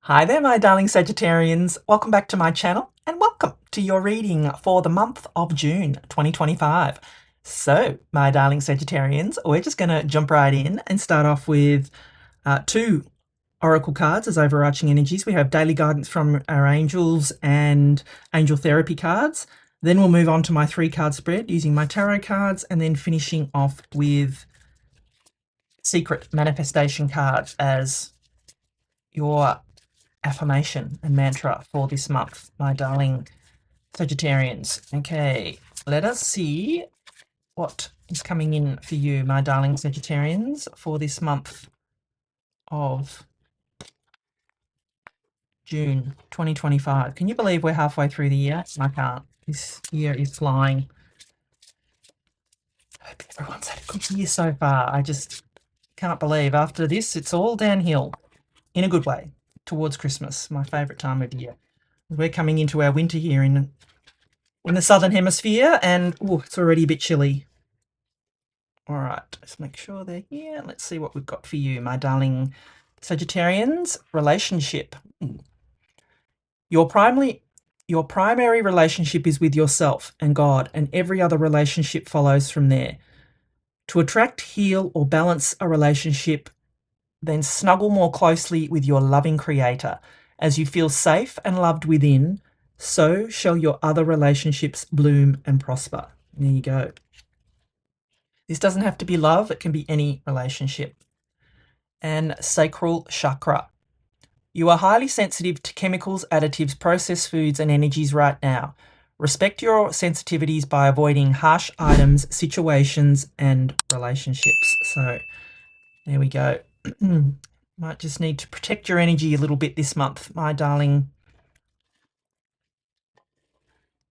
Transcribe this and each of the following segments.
Hi there, my darling Sagittarians. Welcome back to my channel and welcome to your reading for the month of June 2025. So, my darling Sagittarians, we're just going to jump right in and start off with two oracle cards as overarching energies. We have daily guidance from our angels and angel therapy cards. Then we'll move on to my 3-card spread using my tarot cards and then finishing off with secret manifestation cards as your affirmation and mantra for this month, my darling Sagittarians. Okay, let us see what is coming in for you, my darling Sagittarians, for this month of June 2025. Can you believe we're halfway through the year? I can't. This year is flying. I hope everyone's had a good year so far. I just can't believe after this, it's all downhill in a good way towards Christmas, my favourite time of year. We're coming into our winter here in the southern hemisphere, and it's already a bit chilly. All right, let's make sure they're here. Let's see what we've got for you, my darling Sagittarians. Relationship. Your primary relationship is with yourself and God, and every other relationship follows from there. To attract, heal, or balance a relationship, then snuggle more closely with your loving Creator. As you feel safe and loved within, so shall your other relationships bloom and prosper. There you go. This doesn't have to be love, it can be any relationship. And sacral chakra. You are highly sensitive to chemicals, additives, processed foods, and energies right now. Respect your sensitivities by avoiding harsh items, situations, and relationships. So there we go. Might just need to protect your energy a little bit this month, my darling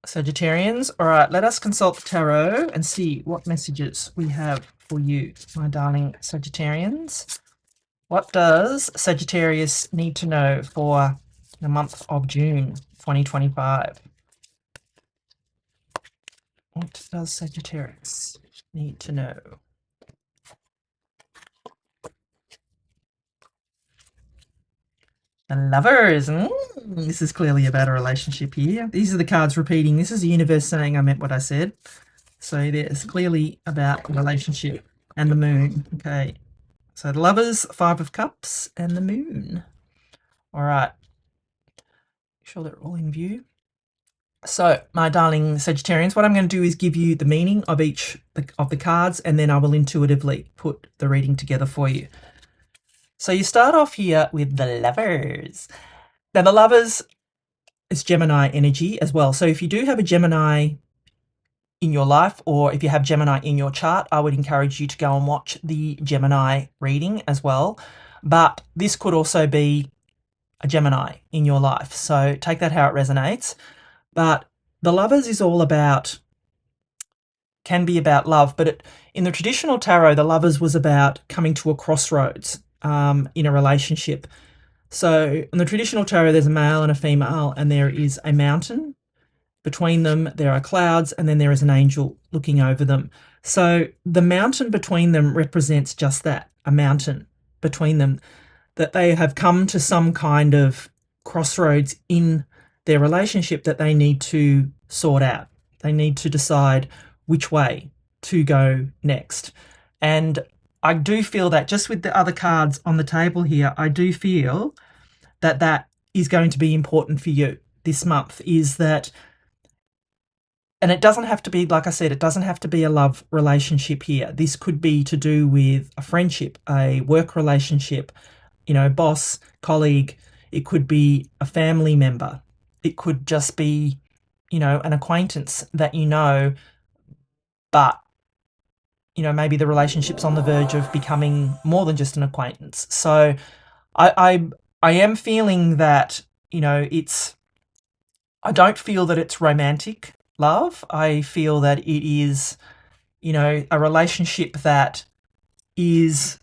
Sagittarians. All right, let us consult the tarot and see what messages we have for you, my darling Sagittarians. What does Sagittarius need to know for the month of June 2025? What does Sagittarius need to know? The Lovers. This is clearly about a relationship here. These are the cards repeating. This is the universe saying I meant what I said. So there's clearly about a relationship and the moon. Okay. So the Lovers, 5 of Cups, and the moon. All right. Make sure they're all in view. So, my darling Sagittarians, what I'm going to do is give you the meaning of each of the cards, and then I will intuitively put the reading together for you. So you start off here with the Lovers. Now, the Lovers is Gemini energy as well. So if you do have a Gemini in your life, or if you have Gemini in your chart, I would encourage you to go and watch the Gemini reading as well. But this could also be a Gemini in your life. So take that how it resonates. But the Lovers is all about, can be about love, but in the traditional tarot, the Lovers was about coming to a crossroads in a relationship. So in the traditional tarot, there's a male and a female, and there is a mountain. Between them, there are clouds, and then there is an angel looking over them. So the mountain between them represents just that, a mountain between them, that they have come to some kind of crossroads in their relationship that they need to sort out. They need to decide which way to go next. And I do feel that just with the other cards on the table here, I do feel that that is going to be important for you this month, is that, and it doesn't have to be, like I said, it doesn't have to be a love relationship here. This could be to do with a friendship, a work relationship, boss, colleague. It could be a family member. It could just be, an acquaintance that but, maybe the relationship's on the verge of becoming more than just an acquaintance. So I am feeling that, I don't feel that it's romantic love. I feel that it is, a relationship that is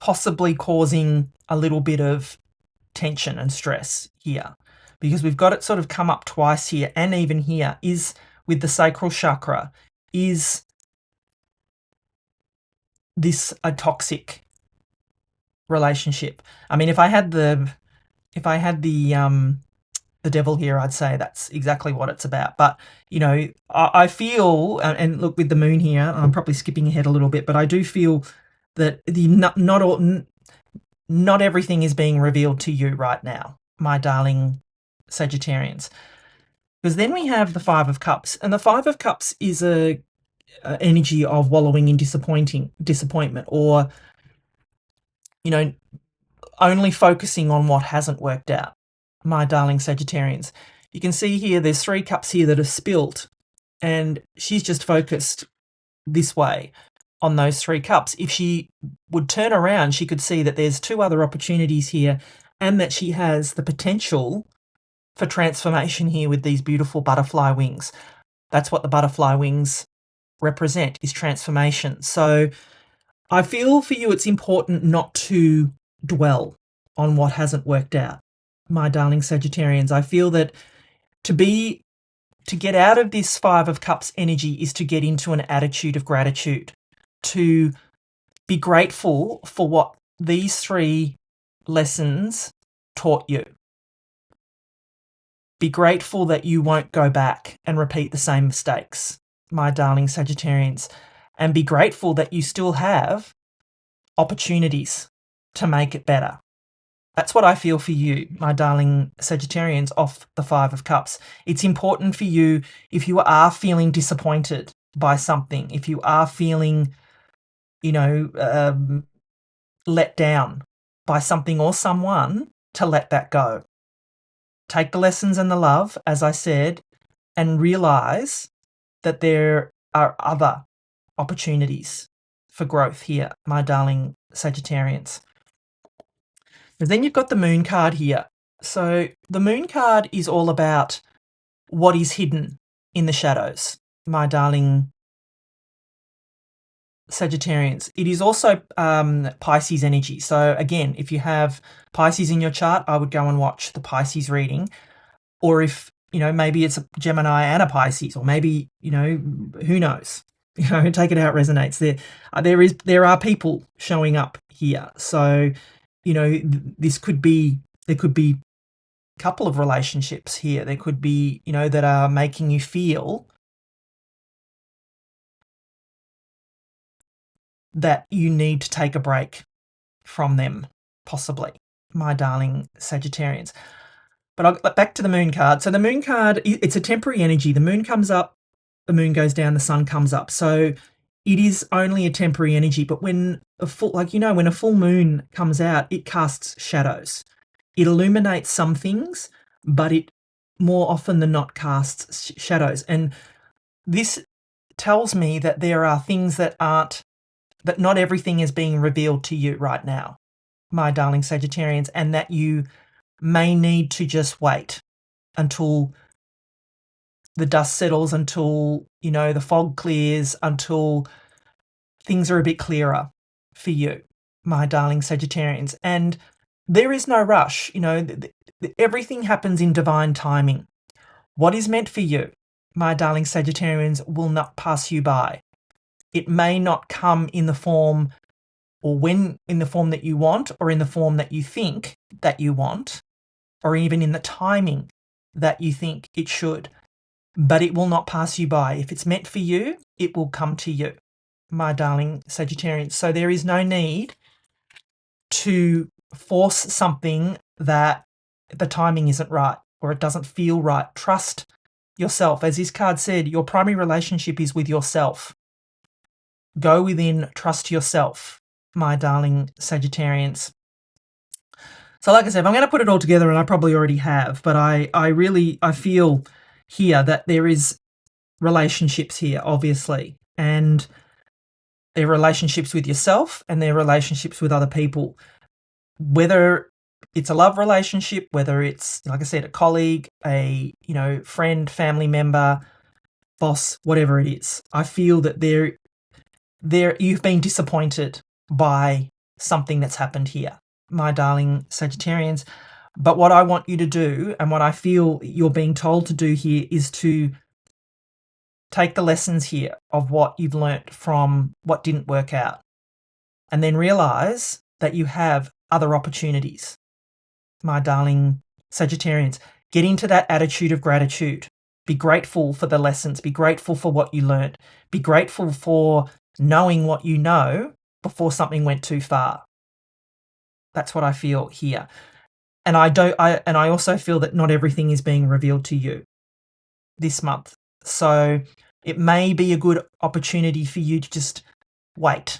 possibly causing a little bit of tension and stress here, because we've got it sort of come up twice here, and even here is with the sacral chakra. Is this a toxic relationship. I mean, if I had the devil here, I'd say that's exactly what it's about. But I feel, and look, with the moon here, I'm probably skipping ahead a little bit, but I do feel that not everything is being revealed to you right now, my darling Sagittarians. Because then we have the Five of Cups, and the Five of Cups is a energy of wallowing in disappointment, or only focusing on what hasn't worked out, my darling Sagittarians. You can see here there's 3 cups here that are spilt, and she's just focused this way on those 3 cups. If she would turn around, she could see that there's 2 other opportunities here, and that she has the potential for transformation here with these beautiful butterfly wings. That's what the butterfly wings represent, is transformation. So I feel for you it's important not to dwell on what hasn't worked out, my darling Sagittarians. I feel that to get out of this Five of Cups energy is to get into an attitude of gratitude, to be grateful for what these 3 lessons taught you. Be grateful that you won't go back and repeat the same mistakes, my darling Sagittarians, and be grateful that you still have opportunities to make it better. That's what I feel for you, my darling Sagittarians, off the Five of Cups. It's important for you, if you are feeling disappointed by something, if you are feeling, let down by something or someone, to let that go. Take the lessons and the love, as I said, and realize that there are other opportunities for growth here, my darling Sagittarians. And then you've got the Moon card here. So the Moon card is all about what is hidden in the shadows, my darling Sagittarians. It is also Pisces energy. So again, if you have Pisces in your chart, I would go and watch the Pisces reading. Or if, maybe it's a Gemini and a Pisces, or maybe, who knows? Take it how it resonates. There are people showing up here. So, there could be a couple of relationships here. There could be, that are making you feel that you need to take a break from them, possibly, my darling Sagittarians. But back to the Moon card. So the Moon card, it's a temporary energy. The moon comes up, the moon goes down, the sun comes up. So it is only a temporary energy. But when a full moon comes out, it casts shadows. It illuminates some things, but it more often than not casts shadows. And this tells me that there are things that not everything is being revealed to you right now, my darling Sagittarians, and that you may need to just wait until the dust settles, until, the fog clears, until things are a bit clearer for you, my darling Sagittarians. And there is no rush. Everything happens in divine timing. What is meant for you, my darling Sagittarians, will not pass you by. It may not come in the form, or when in the form that you want, or in the form that you think that you want, or even in the timing that you think it should, but it will not pass you by. If it's meant for you, it will come to you, my darling Sagittarians. So there is no need to force something that the timing isn't right, or it doesn't feel right. Trust yourself. As this card said, your primary relationship is with yourself. Go within, trust yourself, my darling Sagittarians. So like I said, I'm going to put it all together, and I probably already have, but I feel here that there is relationships here, obviously, and there are relationships with yourself, and there are relationships with other people. Whether it's a love relationship, whether it's, like I said, a colleague, a friend, family member, boss, whatever it is, I feel that you've been disappointed by something that's happened here, my darling Sagittarians. But what I want you to do, and what I feel you're being told to do here, is to take the lessons here of what you've learnt from what didn't work out, and then realize that you have other opportunities. My darling Sagittarians, get into that attitude of gratitude. Be grateful for the lessons. Be grateful for what you learned. Be grateful for knowing what you know before something went too far. That's what I feel here. And I also feel that not everything is being revealed to you this month. So it may be a good opportunity for you to just wait.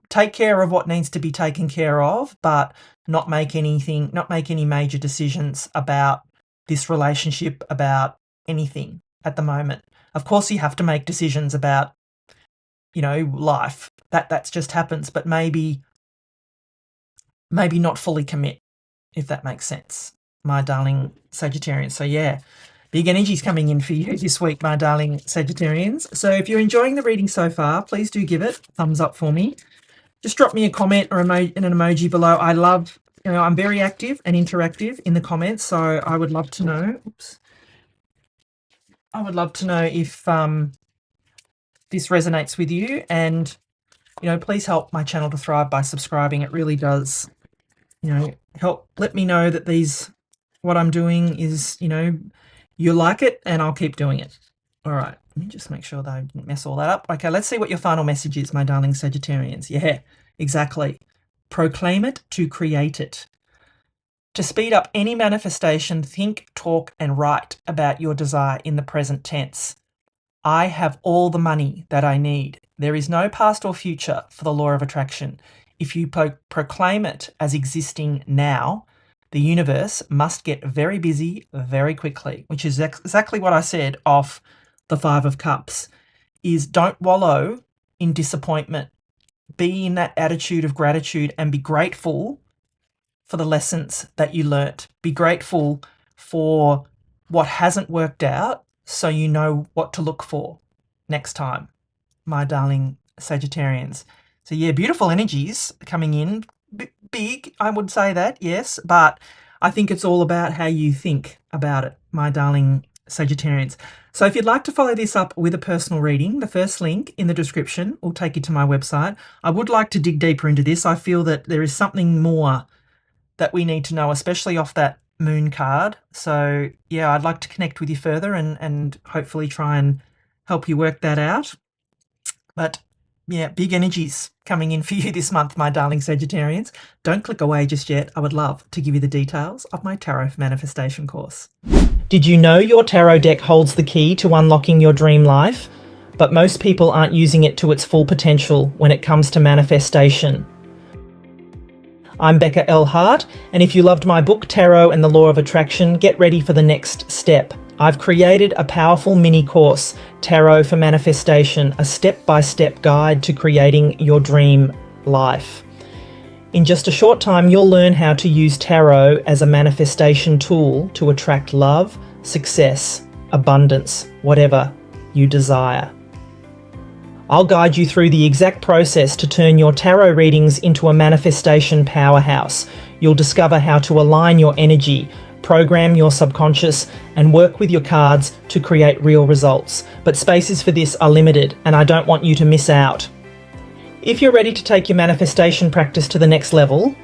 Take care of what needs to be taken care of, but not make any major decisions about this relationship, about anything at the moment. Of course, you have to make decisions about, life. That's just happens, but maybe not fully commit, if that makes sense, my darling Sagittarians. So yeah, big energies coming in for you this week, my darling Sagittarians. So if you're enjoying the reading so far, please do give it a thumbs up for me. Just drop me a comment or an emoji below. I love, I'm very active and interactive in the comments, so I would love to know. I would love to know if this resonates with you, and please help my channel to thrive by subscribing. It really does, help let me know that what I'm doing is, you like it, and I'll keep doing it. All right, let me just make sure that I didn't mess all that up. Okay, let's see what your final message is, my darling Sagittarians. Yeah, exactly. Proclaim it to create it. To speed up any manifestation, think, talk, and write about your desire in the present tense. I have all the money that I need. There is no past or future for the law of attraction. If you proclaim it as existing now, the universe must get very busy very quickly, which is exactly what I said off the Five of Cups, is don't wallow in disappointment. Be in that attitude of gratitude and be grateful for the lessons that you learnt. Be grateful for what hasn't worked out so you know what to look for next time, my darling Sagittarians. So yeah, beautiful energies coming in. Big, I would say that, yes, but I think it's all about how you think about it, my darling Sagittarians. So if you'd like to follow this up with a personal reading, the first link in the description will take you to my website. I would like to dig deeper into this. I feel that there is something more that we need to know, especially off that moon card. So yeah, I'd like to connect with you further and hopefully try and help you work that out. But yeah, big energies coming in for you this month, my darling Sagittarians. Don't click away just yet. I would love to give you the details of my Tarot Manifestation course. Did you know your tarot deck holds the key to unlocking your dream life? But most people aren't using it to its full potential when it comes to manifestation. I'm Becca L. Hart, and if you loved my book, Tarot and the Law of Attraction, get ready for the next step. I've created a powerful mini course, Tarot for Manifestation, a step-by-step guide to creating your dream life. In just a short time, you'll learn how to use tarot as a manifestation tool to attract love, success, abundance, whatever you desire. I'll guide you through the exact process to turn your tarot readings into a manifestation powerhouse. You'll discover how to align your energy, program your subconscious, and work with your cards to create real results. But spaces for this are limited, and I don't want you to miss out. If you're ready to take your manifestation practice to the next level,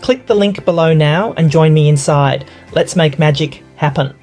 click the link below now and join me inside. Let's make magic happen.